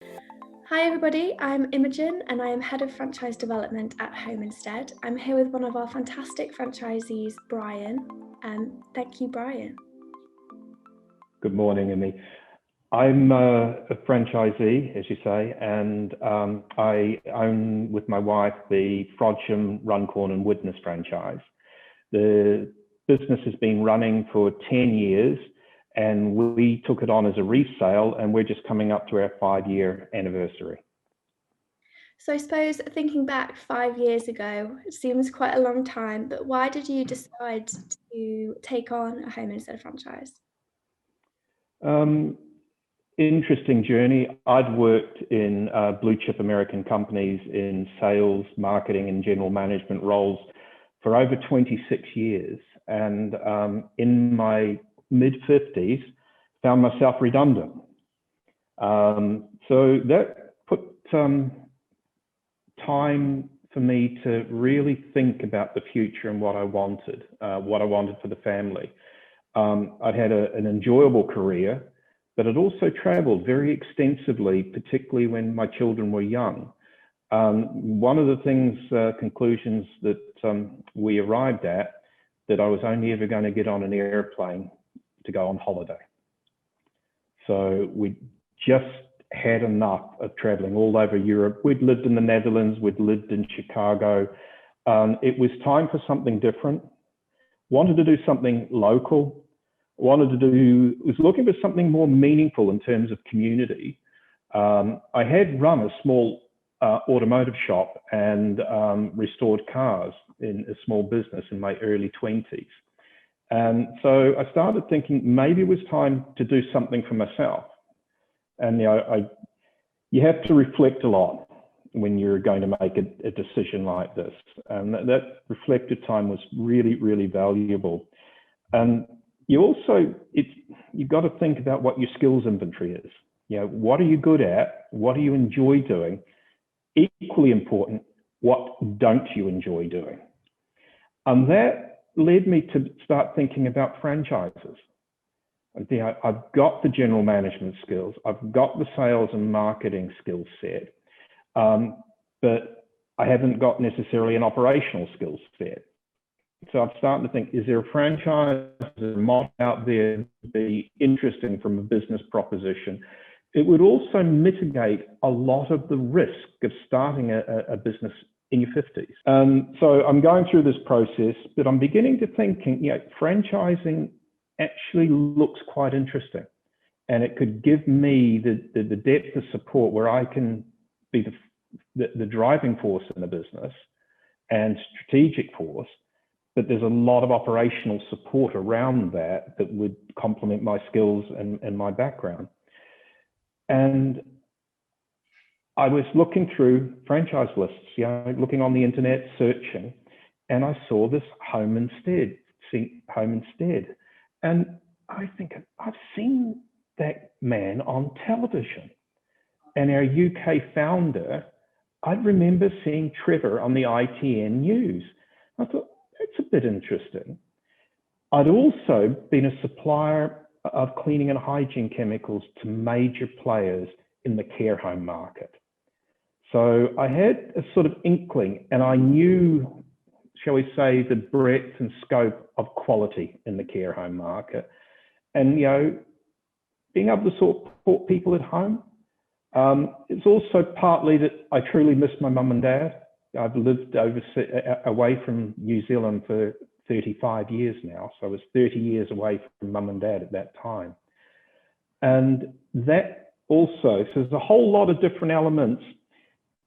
Hi everybody, I'm Imogen and I am Head of Franchise Development at Home Instead. I'm here with one of our fantastic franchisees, Brian. Thank you, Brian. Good morning, Amy. I'm a franchisee, as you say, and I own with my wife the Frodsham, Runcorn and Widnes franchise. The business has been running for 10 years and we took it on as a resale and we're just coming up to our 5-year anniversary. So I suppose thinking back 5 years ago, it seems quite a long time, but why did you decide to take on a Home Instead franchise? Interesting journey. I'd worked in blue chip American companies in sales, marketing and general management roles for over 26 years. And in my mid-50s, found myself redundant. So that put time for me to really think about the future and what I wanted for the family. I'd had an enjoyable career, but I'd also traveled very extensively, particularly when my children were young. One of the conclusions that we arrived at, that I was only ever going to get on an airplane to go on holiday. So we just had enough of traveling all over Europe. We'd lived in the Netherlands, we'd lived in Chicago. It was time for something different. Wanted to do something local. Was looking for something more meaningful in terms of community. I had run a small automotive shop and restored cars in a small business in my early 20s. And so I started thinking maybe it was time to do something for myself. And you have to reflect a lot when you're going to make a decision like this. And that reflective time was really, really valuable. And you've got to think about what your skills inventory is. What are you good at? What do you enjoy doing? Equally important, what don't you enjoy doing? And that led me to start thinking about franchises. I've got the general management skills, I've got the sales and marketing skill set, but I haven't got necessarily an operational skill set. So I'm starting to think, is there a franchise, is there a model out there that would be interesting from a business proposition? It would also mitigate a lot of the risk of starting a business in your 50s. So I'm going through this process, but I'm beginning to think, franchising actually looks quite interesting. And it could give me the depth of support where I can be the driving force in the business and strategic force, but there's a lot of operational support around that would complement my skills and my background. And I was looking through franchise lists, looking on the internet, searching, and I saw this Home Instead. And I think, I've seen that man on television. And our UK founder, I remember seeing Trevor on the ITN news. I thought, that's a bit interesting. I'd also been a supplier of cleaning and hygiene chemicals to major players in the care home market. So I had a sort of inkling, and I knew, shall we say, the breadth and scope of quality in the care home market. And, being able to support people at home, it's also partly that I truly miss my mum and dad. I've lived away from New Zealand for 35 years now. So I was 30 years away from mum and dad at that time. And that also, so there's a whole lot of different elements.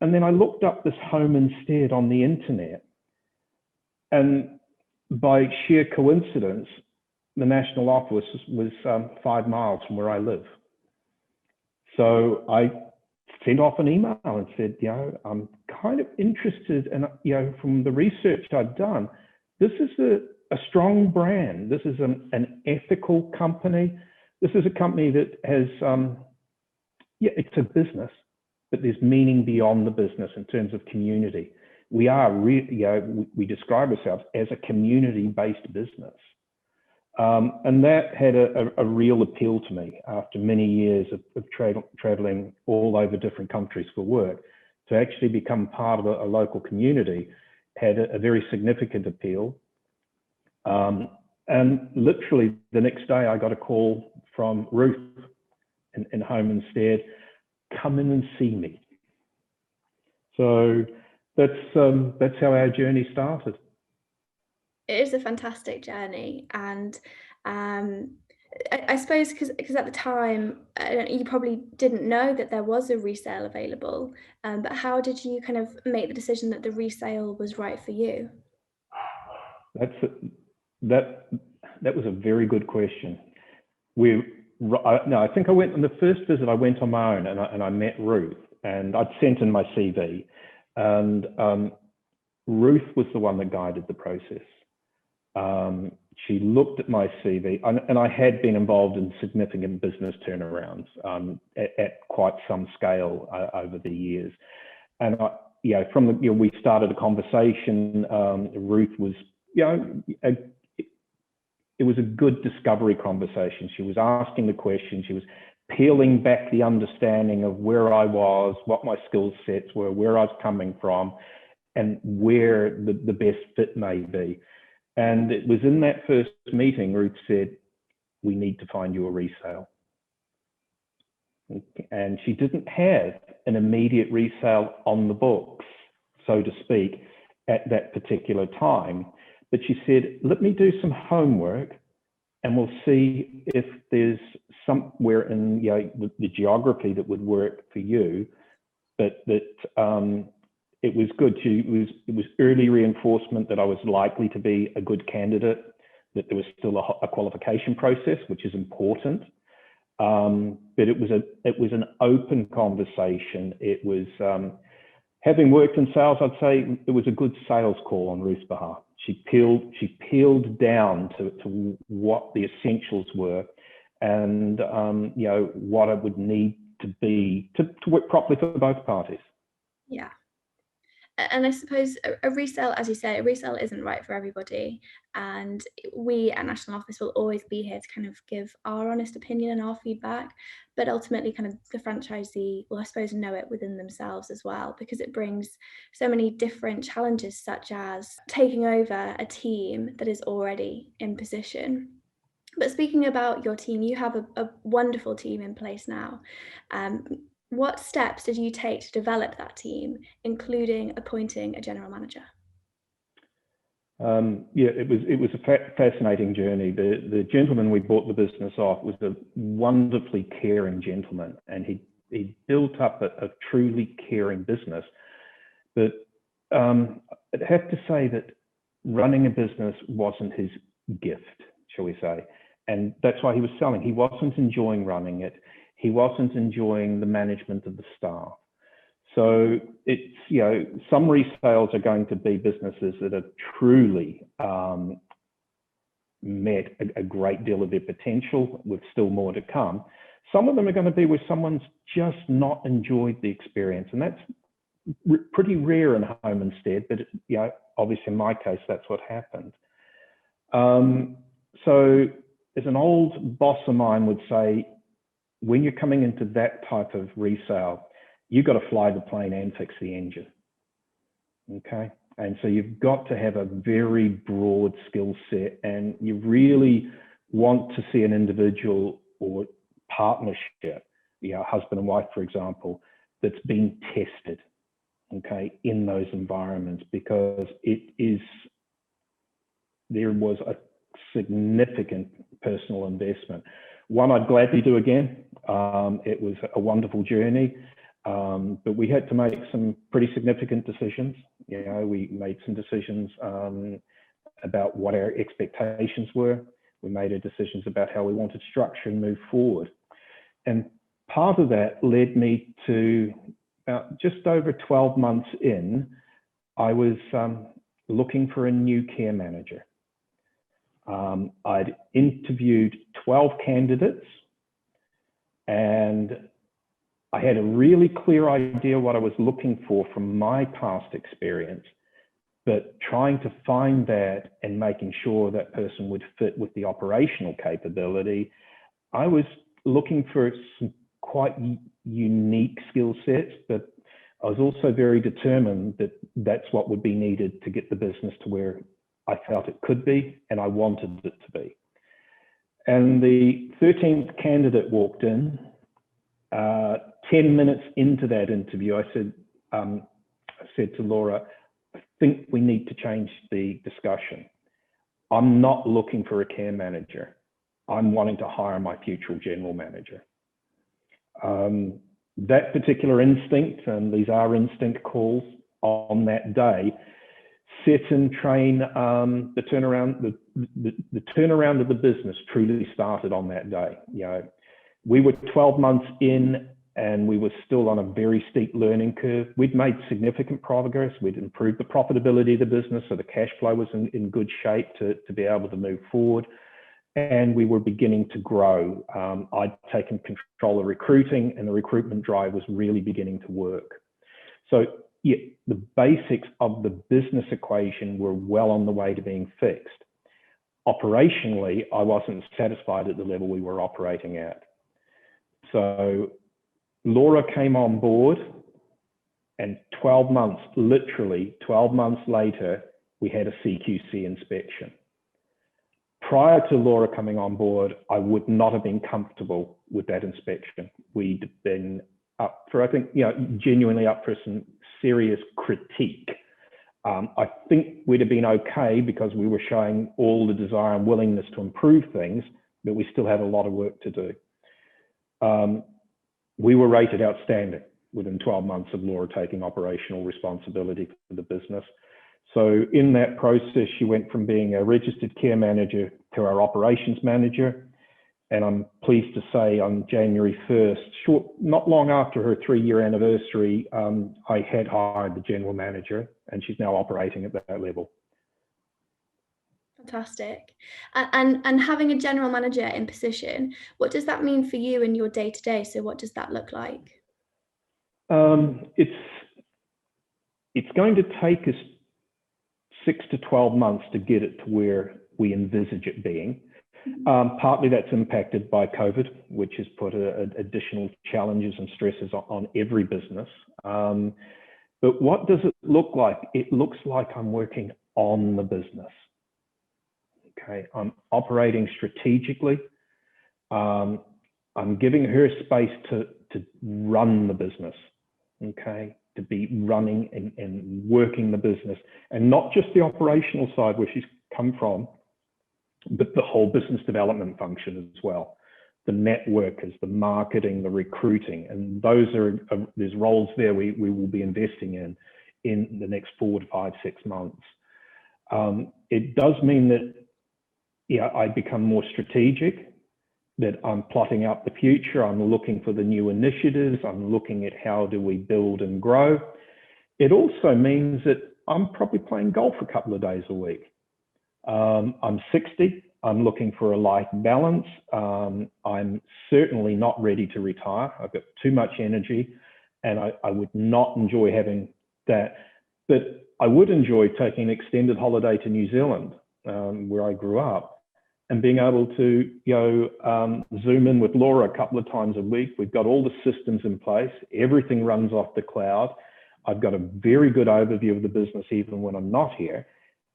And then I looked up this Home Instead on the internet. And by sheer coincidence, the national office was 5 miles from where I live. So I sent off an email and said, I'm kind of interested in, from the research I've done, this is a strong brand. This is an ethical company. This is a company that has, it's a business, but there's meaning beyond the business in terms of community. We are we describe ourselves as a community-based business. And that had a real appeal to me after many years of traveling all over different countries for work. To actually become part of a local community had a very significant appeal. And literally the next day I got a call from Ruth in Home Instead, come in and see me. So that's how our journey started. It is a fantastic journey, and I suppose because at the time you probably didn't know that there was a resale available, but how did you kind of make the decision that the resale was right for you? That was a very good question. I think I went on the first visit. I went on my own, and I met Ruth, and I'd sent in my CV, and Ruth was the one that guided the process. She looked at my CV, and I had been involved in significant business turnarounds at quite some scale over the years. And we started a conversation. Ruth was, it was a good discovery conversation. She was asking the questions. She was peeling back the understanding of where I was, what my skill sets were, where I was coming from, and where the best fit may be. And it was in that first meeting, Ruth said, we need to find you a resale. And she didn't have an immediate resale on the books, so to speak, at that particular time. But she said, let me do some homework and we'll see if there's somewhere in the geography that would work for you, but that it was good. It was early reinforcement that I was likely to be a good candidate, that there was still a qualification process, which is important. But it was an open conversation. It was, having worked in sales, I'd say it was a good sales call on Ruth's behalf. She peeled down to what the essentials were, and what it would need to be to work properly for both parties. Yeah. And I suppose a resale, as you say, a resale isn't right for everybody. And we at National Office will always be here to kind of give our honest opinion and our feedback. But ultimately, kind of the franchisee will, I suppose, know it within themselves as well, because it brings so many different challenges, such as taking over a team that is already in position. But speaking about your team, you have a wonderful team in place now. What steps did you take to develop that team, including appointing a general manager? It was a fascinating journey. The gentleman we bought the business off was a wonderfully caring gentleman, and he built up a truly caring business. But I'd have to say that running a business wasn't his gift, shall we say, and that's why he was selling. He wasn't enjoying running it. He wasn't enjoying the management of the staff. So it's, some resales are going to be businesses that have truly met a great deal of their potential, with still more to come. Some of them are going to be where someone's just not enjoyed the experience, and that's pretty rare in Home Instead, but obviously in my case, that's what happened. So as an old boss of mine would say, when you're coming into that type of resale, you've got to fly the plane and fix the engine, okay? And so you've got to have a very broad skill set, and you really want to see an individual or partnership, husband and wife, for example, that's been tested, okay, in those environments, because there was a significant personal investment. One I'd gladly do again. It was a wonderful journey, but we had to make some pretty significant decisions. We made some decisions about what our expectations were. We made our decisions about how we wanted to structure and move forward. And part of that led me to just over 12 months in, I was looking for a new care manager. I'd interviewed 12 candidates, and I had a really clear idea what I was looking for from my past experience. but trying to find that and making sure that person would fit with the operational capability, I was looking for some quite unique skill sets, but I was also very determined that that's what would be needed to get the business to where I felt it could be and I wanted it to be. And the 13th candidate walked in. 10 minutes into that interview, I said to Laura, I think we need to change the discussion. I'm not looking for a care manager. I'm wanting to hire my future general manager. That particular instinct, and these are instinct calls on that day, set and train the turnaround. The turnaround of the business truly started on that day. You know, we were 12 months in and we were still on a very steep learning curve. We'd made significant progress. We'd improved the profitability of the business, so the cash flow was in good shape to be able to move forward. And we were beginning to grow. I'd taken control of recruiting and the recruitment drive was really beginning to work. So yeah, the basics of the business equation were well on the way to being fixed. Operationally, I wasn't satisfied at the level we were operating at. So Laura came on board and 12 months, literally 12 months later, we had a CQC inspection. Prior to Laura coming on board, I would not have been comfortable with that inspection. We'd been up for, I think, you know, genuinely up for some serious critique. I think we'd have been okay because we were showing all the desire and willingness to improve things, but we still had a lot of work to do. We were rated outstanding within 12 months of Laura taking operational responsibility for the business. So in that process, she went from being a registered care manager to our operations manager. And I'm pleased to say on January 1st, not long after her 3-year anniversary, I had hired the general manager and she's now operating at that level. Fantastic. And having a general manager in position, what does that mean for you in your day-to-day? So what does that look like? It's going to take us 6 to 12 months to get it to where we envisage it being. Partly that's impacted by COVID, which has put additional challenges and stresses on every business. But what does it look like? It looks like I'm working on the business. Okay, I'm operating strategically. I'm giving her space to run the business, okay, to be running and working the business, and not just the operational side where she's come from, but the whole business development function as well. The networkers, the marketing, the recruiting, and there's roles there we will be investing in the next 4 to 5, 6 months. It does mean that I become more strategic, that I'm plotting out the future, I'm looking for the new initiatives, I'm looking at how do we build and grow. It also means that I'm probably playing golf a couple of days a week. I'm 60, I'm looking for a life balance. I'm certainly not ready to retire. I've got too much energy and I would not enjoy having that. But I would enjoy taking an extended holiday to New Zealand, where I grew up, and being able to Zoom in with Laura a couple of times a week. We've got all the systems in place. Everything runs off the cloud. I've got a very good overview of the business even when I'm not here.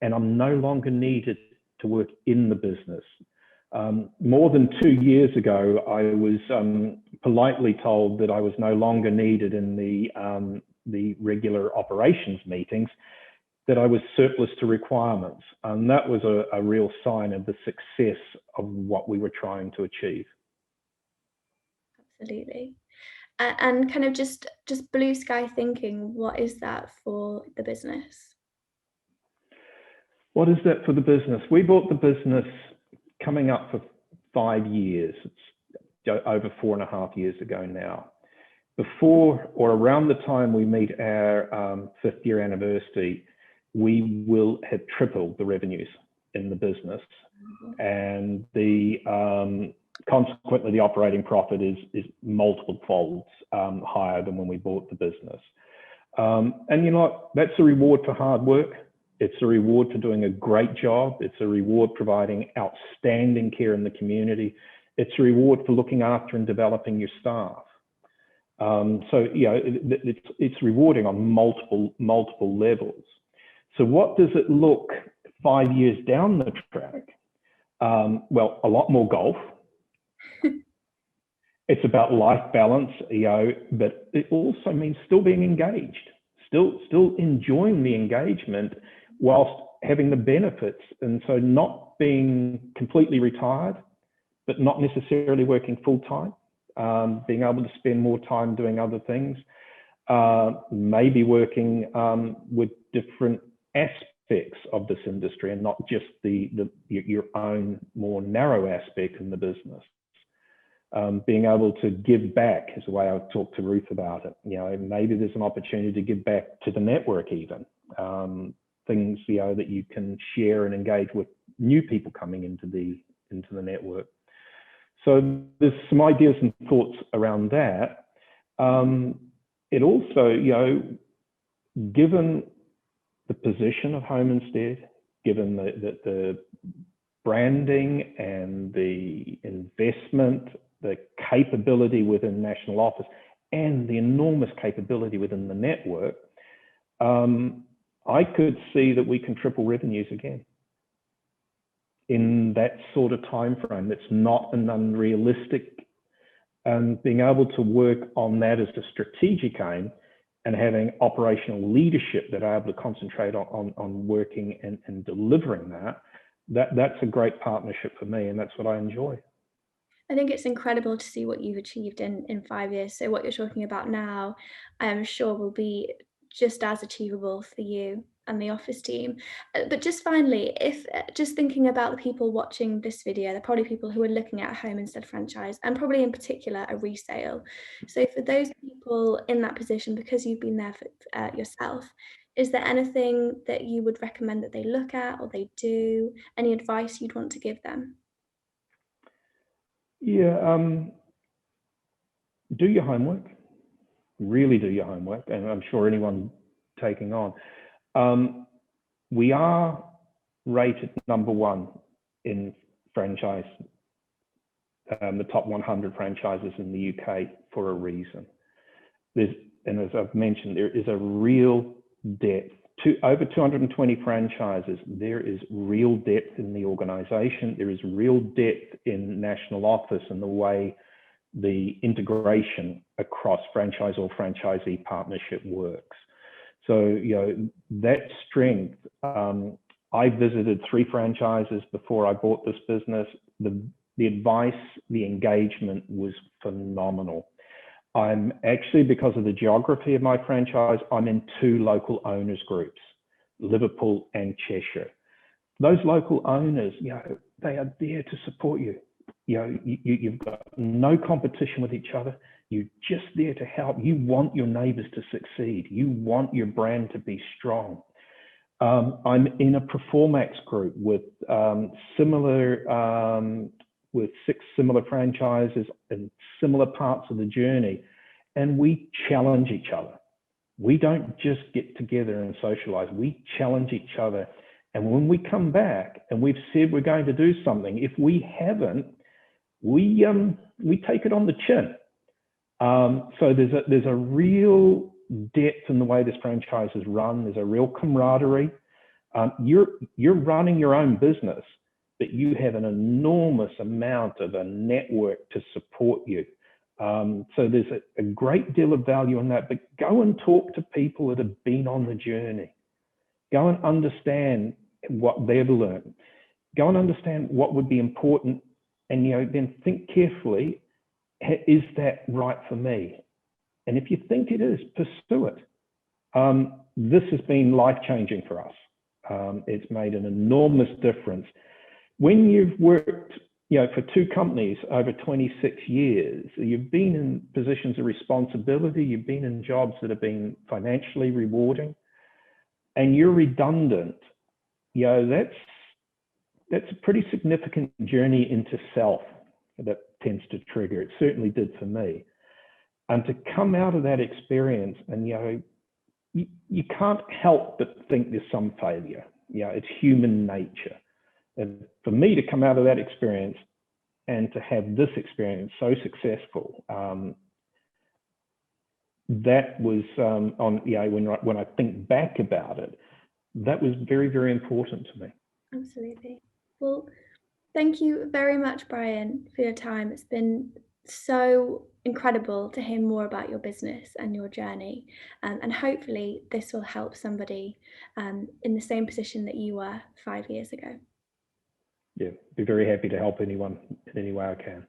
And I'm no longer needed to work in the business. More than 2 years ago, I was politely told that I was no longer needed in the regular operations meetings, that I was surplus to requirements. And that was a real sign of the success of what we were trying to achieve. Absolutely. And kind of just blue sky thinking, what is that for the business? What is that for the business? We bought the business coming up for 5 years. It's over 4.5 years ago now. Before or around the time we meet our 5th year anniversary, we will have tripled the revenues in the business, and consequently the operating profit is multiple folds higher than when we bought the business. And you know what? That's a reward for hard work. It's a reward for doing a great job. It's a reward providing outstanding care in the community. It's a reward for looking after and developing your staff. So, it's rewarding on multiple levels. So what does it look 5 years down the track? Well, a lot more golf. It's about life balance, but it also means still being engaged, still enjoying the engagement whilst having the benefits. And so not being completely retired, but not necessarily working full time, being able to spend more time doing other things, maybe working with different aspects of this industry and not just your own more narrow aspect in the business. Being able to give back is the way I've talked to Ruth about it. Maybe there's an opportunity to give back to the network even. Things, that you can share and engage with new people coming into the network. So there's some ideas and thoughts around that. It also, given the position of Home Instead, given the branding and the investment, the capability within national office, and the enormous capability within the network, I could see that we can triple revenues again in that sort of time frame. It's not an unrealistic, and being able to work on that as a strategic aim and having operational leadership that are able to concentrate on working and delivering that's a great partnership for me, and that's what I enjoy. I think it's incredible to see what you've achieved in 5 years. So what you're talking about now, I am sure will be just as achievable for you and the office team. But just finally, if just thinking about the people watching this video, they're probably people who are looking at a Home Instead franchise and probably in particular a resale. So for those people in that position, because you've been there for yourself, is there anything that you would recommend that they look at or they do? Any advice you'd want to give them? Yeah, do your homework. Really do your homework, and I'm sure anyone taking on. We are rated #1 in franchise, the top 100 franchises in the UK for a reason. And as I've mentioned, there is a real depth. Over 220 franchises, there is real depth in the organisation. There is real depth in national office and the way the integration across franchise or franchisee partnership works. So, that strength, I visited 3 franchises before I bought this business. The advice, the engagement was phenomenal. I'm actually, because of the geography of my franchise, I'm in 2 local owners groups, Liverpool and Cheshire. Those local owners, they are there to support you. You've got no competition with each other. You're just there to help. You want your neighbours to succeed. You want your brand to be strong. I'm in a Performax group with with 6 similar franchises in similar parts of the journey, and we challenge each other. We don't just get together and socialise. We challenge each other, and when we come back and we've said we're going to do something, if we haven't, we take it on the chin. So there's a real depth in the way this franchise is run. There's a real camaraderie. You're running your own business, but you have an enormous amount of a network to support you. So there's a great deal of value in that. But go and talk to people that have been on the journey. Go and understand what they've learned. Go and understand what would be important, and then think carefully. Is that right for me? And if you think it is, pursue it. This has been life-changing for us. It's made an enormous difference. When you've worked, for 2 companies over 26 years, you've been in positions of responsibility, you've been in jobs that have been financially rewarding, and you're redundant. That's a pretty significant journey into self that tends to trigger. It certainly did for me. And to come out of that experience, and you can't help but think there's some failure. it's human nature. And for me to come out of that experience and to have this experience so successful, that was when I think back about it, that was very, very important to me. Absolutely. Well, thank you very much, Brian, for your time. It's been so incredible to hear more about your business and your journey. And hopefully this will help somebody in the same position that you were 5 years ago. Yeah, be very happy to help anyone in any way I can.